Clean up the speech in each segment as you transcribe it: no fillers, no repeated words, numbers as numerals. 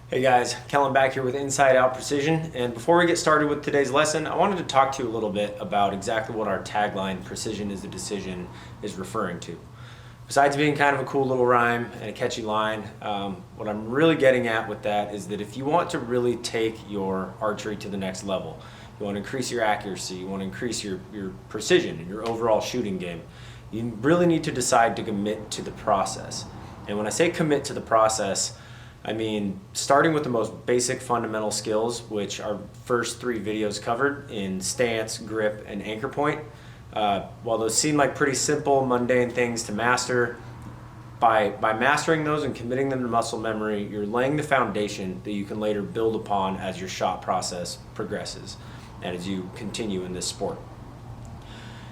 Hey guys, Kellen back here with Inside Out Precision, and before we get started with today's lesson, I wanted to talk to you a little bit about exactly what our tagline, "Precision is the Decision," is referring to. Besides being kind of a cool little rhyme and a catchy line, what I'm really getting at with that is that if you want to really take your archery to the next level, you want to increase your accuracy, you want to increase your precision and your overall shooting game, you really need to decide to commit to the process. And when I say commit to the process, I mean, starting with the most basic fundamental skills, which our first three videos covered in stance, grip, and anchor point. While those seem like pretty simple, mundane things to master, by mastering those and committing them to muscle memory, you're laying the foundation that you can later build upon as your shot process progresses and as you continue in this sport.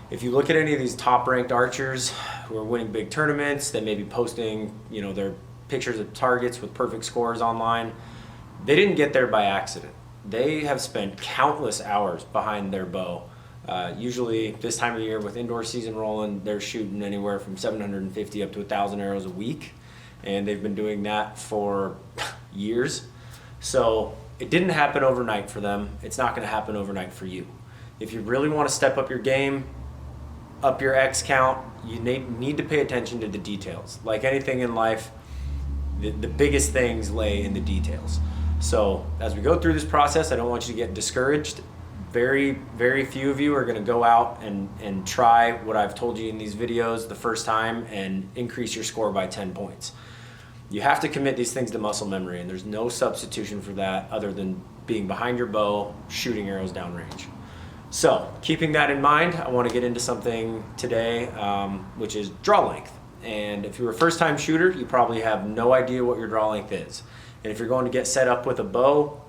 If you look at any of these top-ranked archers who are winning big tournaments, they may be posting, their pictures of targets with perfect scores online. They didn't get there by accident. They have spent countless hours behind their bow. Usually this time of year with indoor season rolling, they're shooting anywhere from 750 up to 1,000 arrows a week. And they've been doing that for years. So it didn't happen overnight for them. It's not gonna happen overnight for you. If you really wanna step up your game, up your X count, you need to pay attention to the details. Like anything in life, the biggest things lay in the details. So as we go through this process, I don't want you to get discouraged. Very, very few of you are going to go out and try what I've told you in these videos the first time and increase your score by 10 points. You have to commit these things to muscle memory, and there's no substitution for that other than being behind your bow, shooting arrows downrange. So keeping that in mind, I want to get into something today, which is draw length. And if you're a first-time shooter, you probably have no idea what your draw length is. And if you're going to get set up with a bow,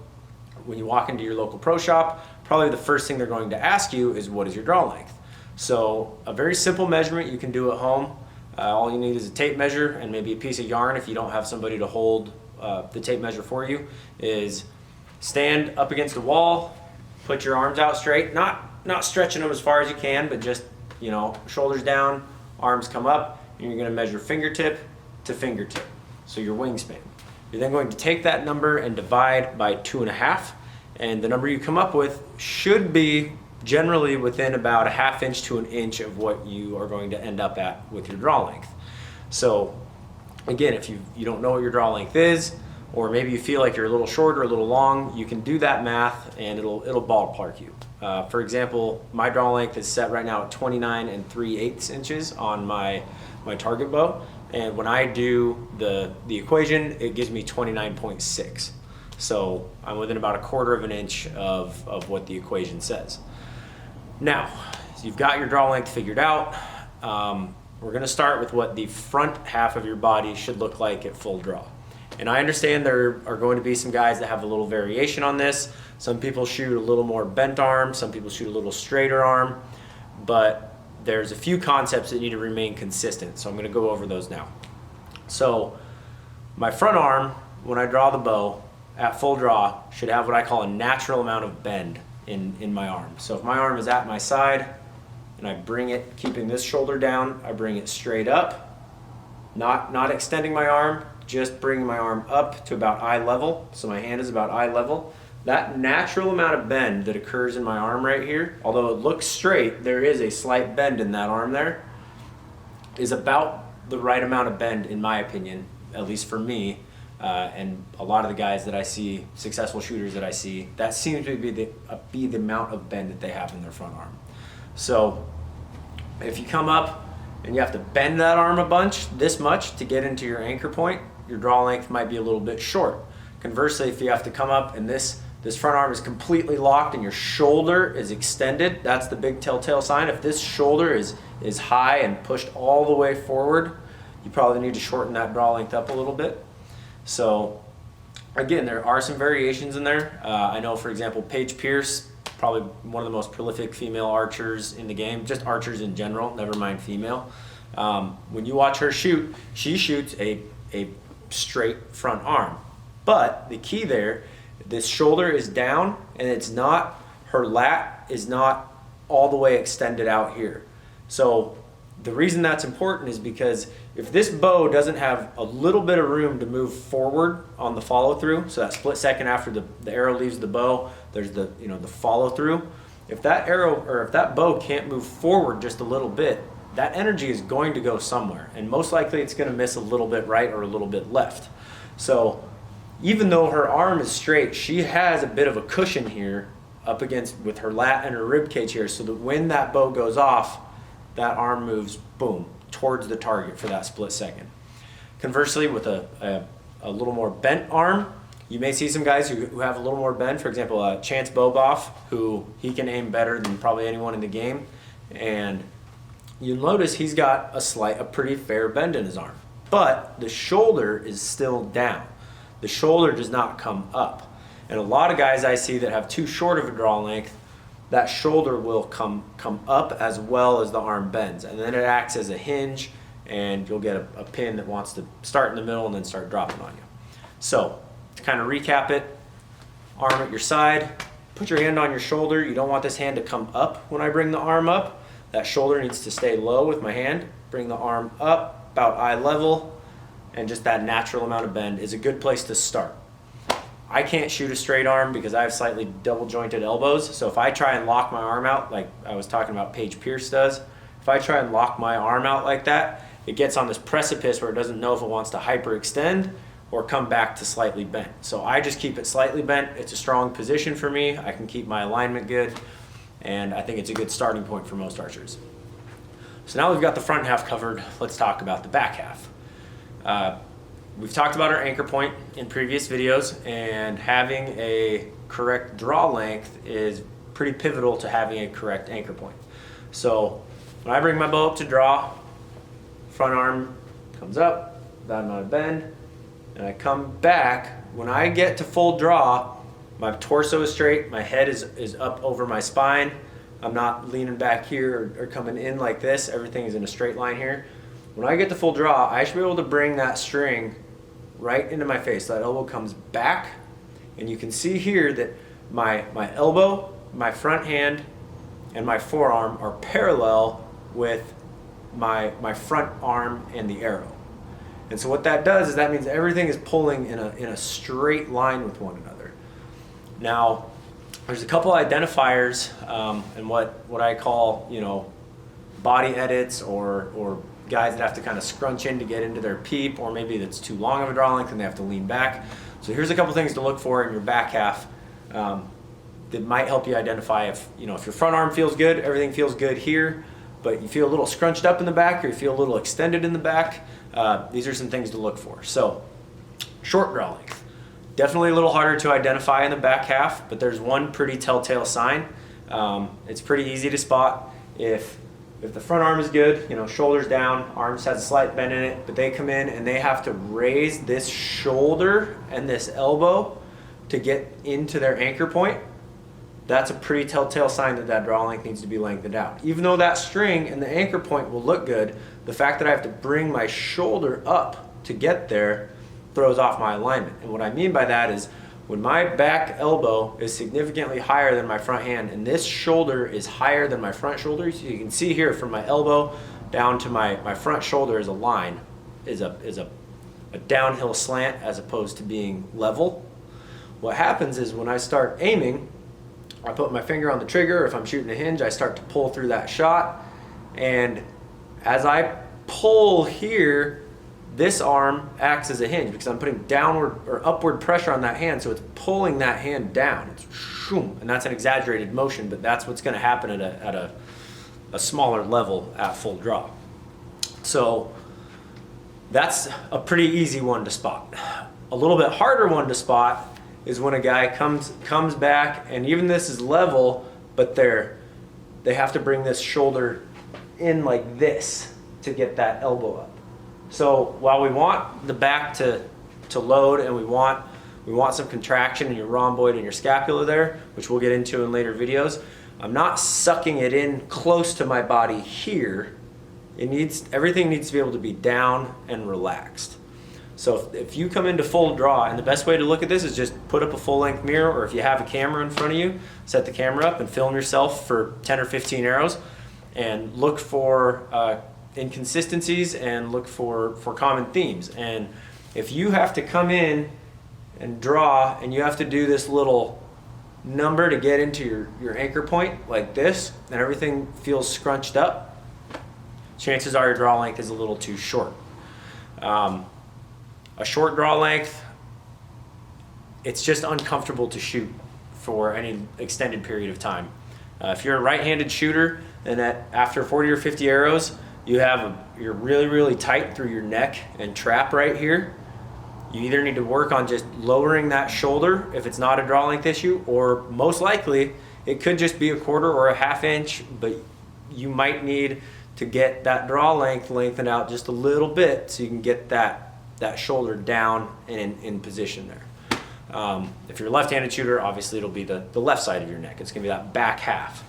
when you walk into your local pro shop, probably the first thing they're going to ask you is, what is your draw length? So a very simple measurement you can do at home. All you need is a tape measure and maybe a piece of yarn if you don't have somebody to hold the tape measure for you, is stand up against a wall, put your arms out straight, not stretching them as far as you can, but just, shoulders down, arms come up, and you're going to measure fingertip to fingertip, so your wingspan. You're then going to take that number and divide by 2.5, and the number you come up with should be generally within about a 1/2 inch to 1 inch of what you are going to end up at with your draw length. So again, if you don't know what your draw length is, or maybe you feel like you're a little short or a little long, you can do that math and it'll ballpark you. For example, my draw length is set right now at 29 3/8 inches on my target bow, and when I do the equation, it gives me 29.6. So I'm within about 1/4 of an inch of what the equation says. Now, so you've got your draw length figured out. We're going to start with what the front half of your body should look like at full draw. And I understand there are going to be some guys that have a little variation on this. Some people shoot a little more bent arm, some people shoot a little straighter arm, but there's a few concepts that need to remain consistent, so I'm going to go over those now. So my front arm, when I draw the bow at full draw, should have what I call a natural amount of bend in my arm. So if my arm is at my side and I bring it, keeping this shoulder down, I bring it straight up, not extending my arm, just bringing my arm up to about eye level, so my hand is about eye level. That natural amount of bend that occurs in my arm right here, although it looks straight, there is a slight bend in that arm there, is about the right amount of bend in my opinion, at least for me, and a lot of the guys that I see, successful shooters that I see, that seems to be the amount of bend that they have in their front arm. So if you come up and you have to bend that arm a bunch, this much, to get into your anchor point, your draw length might be a little bit short. Conversely, if you have to come up and this front arm is completely locked and your shoulder is extended, that's the big telltale sign. If this shoulder is high and pushed all the way forward, you probably need to shorten that draw length up a little bit. So again, there are some variations in there. I know, for example, Pearce, probably one of the most prolific female archers in the game, just archers in general, never mind female. When you watch her shoot, she shoots a straight front arm. But the key there, this shoulder is down and it's not, her lat is not all the way extended out here. So The reason that's important is because if this bow doesn't have a little bit of room to move forward on the follow through, so that split second after the arrow leaves the bow, there's the follow through. If that arrow or if that bow can't move forward just a little bit, that energy is going to go somewhere, and most likely it's going to miss a little bit right or a little bit left. So even though her arm is straight, she has a bit of a cushion here up against with her lat and her rib cage here, so that when that bow goes off, that arm moves, boom, towards the target for that split second. Conversely, with a little more bent arm, you may see some guys who have a little more bend. For example, Chance Boboff, who he can aim better than probably anyone in the game, and you'll notice he's got a pretty fair bend in his arm, but the shoulder is still down. The shoulder does not come up. And a lot of guys I see that have too short of a draw length, that shoulder will come up as well as the arm bends, and then it acts as a hinge, and you'll get a pin that wants to start in the middle and then start dropping on you. So to kind of recap it, arm at your side, put your hand on your shoulder. You don't want this hand to come up when I bring the arm up. That shoulder needs to stay low with my hand. Bring the arm up about eye level, and just that natural amount of bend is a good place to start. I can't shoot a straight arm because I have slightly double jointed elbows, so if I try and lock my arm out like I was talking about Pearce does, if I try and lock my arm out like that, it gets on this precipice where it doesn't know if it wants to hyperextend or come back to slightly bent. So I just keep it slightly bent. It's a strong position for me. I can keep my alignment good, and I think it's a good starting point for most archers. So now we've got the front half covered, let's talk about the back half. We've talked about our anchor point in previous videos, and having a correct draw length is pretty pivotal to having a correct anchor point. So when I bring my bow up to draw, front arm comes up, that amount of bend, and I come back. When I get to full draw, my torso is straight, my head is up over my spine. I'm not leaning back here or coming in like this. Everything is in a straight line here. When I get to full draw, I should be able to bring that string right into my face. That elbow comes back, and you can see here that my elbow, my front hand, and my forearm are parallel with my front arm and the arrow. And so what that does is that means everything is pulling in a straight line with one another. Now, there's a couple identifiers and what I call, body edits or guys that have to kind of scrunch in to get into their peep, or maybe that's too long of a draw length and they have to lean back. So here's a couple things to look for in your back half that might help you identify if your front arm feels good, everything feels good here, but you feel a little scrunched up in the back or you feel a little extended in the back. These are some things to look for. So short draw length, definitely a little harder to identify in the back half, but there's one pretty telltale sign. It's pretty easy to spot. If the front arm is good, shoulders down, arms has a slight bend in it, but they come in and they have to raise this shoulder and this elbow to get into their anchor point, that's a pretty telltale sign that draw length needs to be lengthened out. Even though that string and the anchor point will look good, the fact that I have to bring my shoulder up to get there throws off my alignment. And what I mean by that is when my back elbow is significantly higher than my front hand, and this shoulder is higher than my front shoulder, so you can see here from my elbow down to my front shoulder is a line, is a downhill slant as opposed to being level. What happens is when I start aiming, I put my finger on the trigger, or if I'm shooting a hinge, I start to pull through that shot, and as I pull here, this arm acts as a hinge because I'm putting downward or upward pressure on that hand, so it's pulling that hand down. It's shoom, and that's an exaggerated motion, but that's what's going to happen at a smaller level at full draw. So that's a pretty easy one to spot. A little bit harder one to spot is when a guy comes back, and even this is level, but they have to bring this shoulder in like this to get that elbow up. So while we want the back to load, and we want some contraction in your rhomboid and your scapula there, which we'll get into in later videos, I'm not sucking it in close to my body here. Everything needs to be able to be down and relaxed. So if you come into full draw, and the best way to look at this is just put up a full-length mirror, or if you have a camera in front of you, set the camera up and film yourself for 10 or 15 arrows, and look for inconsistencies and look for common themes. And if you have to come in and draw and you have to do this little number to get into your anchor point like this, and everything feels scrunched up, chances are your draw length is a little too short. A short draw length, it's just uncomfortable to shoot for any extended period of time. If you're a right-handed shooter and after 40 or 50 arrows, you're really, really tight through your neck and trap right here, you either need to work on just lowering that shoulder if it's not a draw length issue, or most likely it could just be a quarter or a half inch, but you might need to get that draw length lengthened out just a little bit so you can get that shoulder down and in position there. If you're a left-handed shooter, obviously it'll be the left side of your neck. It's gonna be that back half.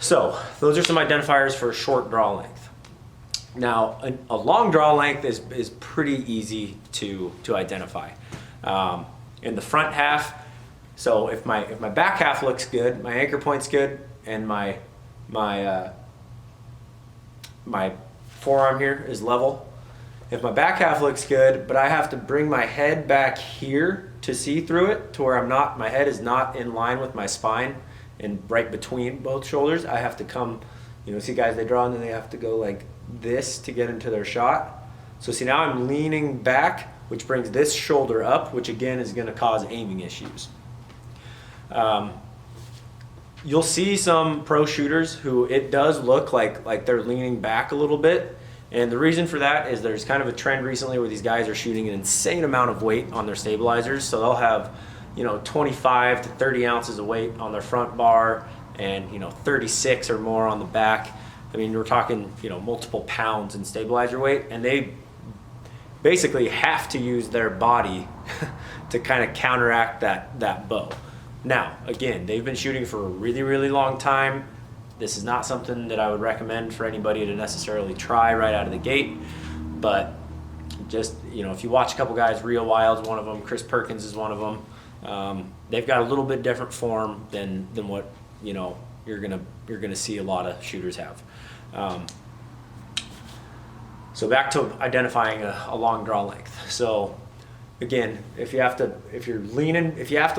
So those are some identifiers for a short draw length. Now, a long draw length is pretty easy to identify. In the front half, so if my back half looks good, my anchor point's good, and my forearm here is level. If my back half looks good, but I have to bring my head back here to see through it, to where my head is not in line with my spine and right between both shoulders, I have to come, see guys, they draw and then they have to go like this to get into their shot. So see, now I'm leaning back, which brings this shoulder up, which again is going to cause aiming issues. You'll see some pro shooters who it does look like they're leaning back a little bit. And the reason for that is there's kind of a trend recently where these guys are shooting an insane amount of weight on their stabilizers. So they'll have, 25 to 30 ounces of weight on their front bar and, 36 or more on the back. I mean, we're talking, multiple pounds in stabilizer weight, and they basically have to use their body to kind of counteract that bow. Now, again, they've been shooting for a really, really long time. This is not something that I would recommend for anybody to necessarily try right out of the gate, but just, if you watch a couple guys, Rio Wild's one of them, Chris Perkins is one of them, they've got a little bit different form than what, you're gonna see a lot of shooters have. So back to identifying a long draw length. So again, if you have to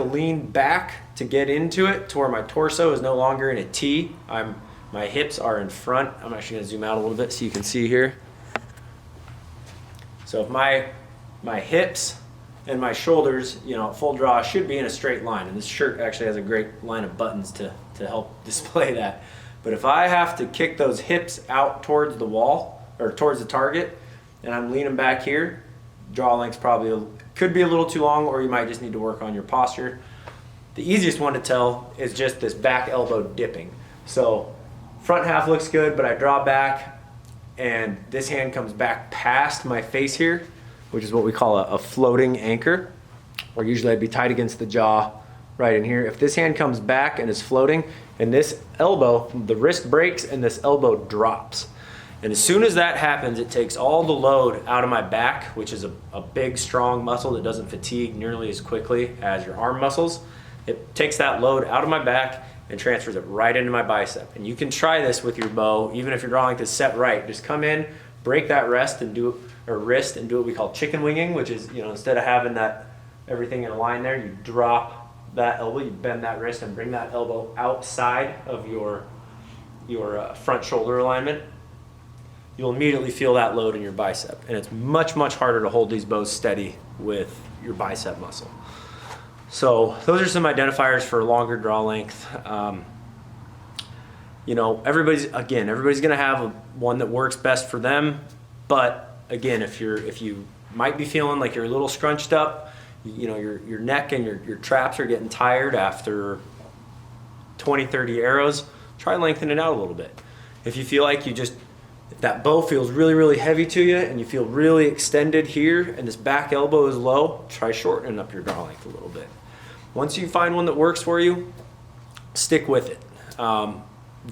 lean back to get into it to where my torso is no longer in a T, my hips are in front. I'm actually gonna zoom out a little bit so you can see here. So if my hips and my shoulders, full draw should be in a straight line, and this shirt actually has a great line of buttons to help display that. But if I have to kick those hips out towards the wall or towards the target, and I'm leaning back here, draw length's probably could be a little too long, or you might just need to work on your posture. The easiest one to tell is just this back elbow dipping. So front half looks good, but I draw back and this hand comes back past my face here, which is what we call a floating anchor, or usually I'd be tight against the jaw right in here. If this hand comes back and is floating, and this elbow, the wrist breaks and this elbow drops. And as soon as that happens, it takes all the load out of my back, which is a big, strong muscle that doesn't fatigue nearly as quickly as your arm muscles. It takes that load out of my back and transfers it right into my bicep. And you can try this with your bow, even if your draw length is set right. Just come in, break that wrist and do what we call chicken winging, which is, instead of having that everything in a line there, you drop that elbow, you bend that wrist and bring that elbow outside of your front shoulder alignment. You'll immediately feel that load in your bicep, and it's much, much harder to hold these bows steady with your bicep muscle. So those are some identifiers for longer draw length. Everybody's gonna have one that works best for them, but again, if you might be feeling like you're a little scrunched up, your neck and your traps are getting tired after 20, 30 arrows, try lengthening it out a little bit. If you feel like if that bow feels really, really heavy to you and you feel really extended here and this back elbow is low, try shortening up your draw length a little bit. Once you find one that works for you, stick with it.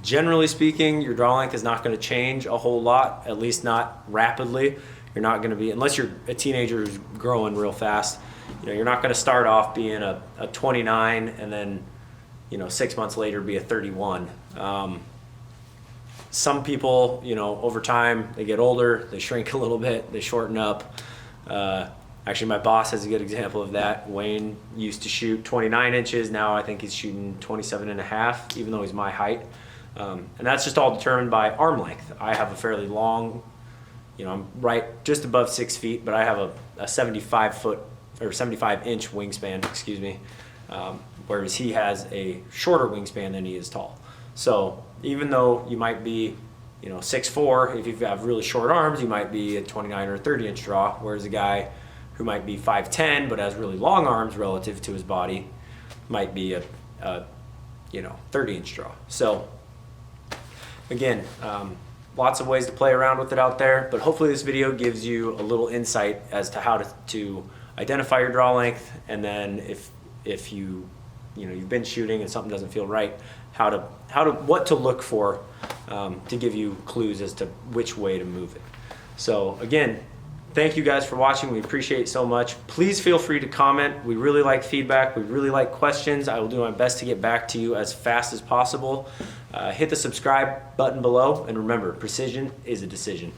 Generally speaking, your draw length is not going to change a whole lot, at least not rapidly. You're not going to be, unless you're a teenager who's growing real fast, you're not going to start off being a 29 and then 6 months later be a 31. some people, you know, over time, they get older, they shrink a little bit, they shorten up. Actually, my boss has a good example of that. Wayne used to shoot 29 inches. Now I think he's shooting 27 and a half, even though he's my height. And that's just all determined by arm length. I have a fairly long, you know, I'm right just above 6 feet, but I have a 75 foot or 75 inch wingspan, excuse me. Whereas he has a shorter wingspan than he is tall. So even though you might be, you know, 6'4", if you have really short arms, you might be a 29 or 30 inch draw, whereas a guy who might be 5'10" but has really long arms relative to his body might be a you know, 30 inch draw. So again, lots of ways to play around with it out there, but hopefully this video gives you a little insight as to how to identify your draw length, and then if you know you've been shooting and something doesn't feel right, what to look for to give you clues as to which way to move it. So again, thank you guys for watching. We appreciate it so much. Please feel free to comment. We really like feedback. We really like questions. I will do my best to get back to you as fast as possible. Hit the subscribe button below, and remember, precision is a decision.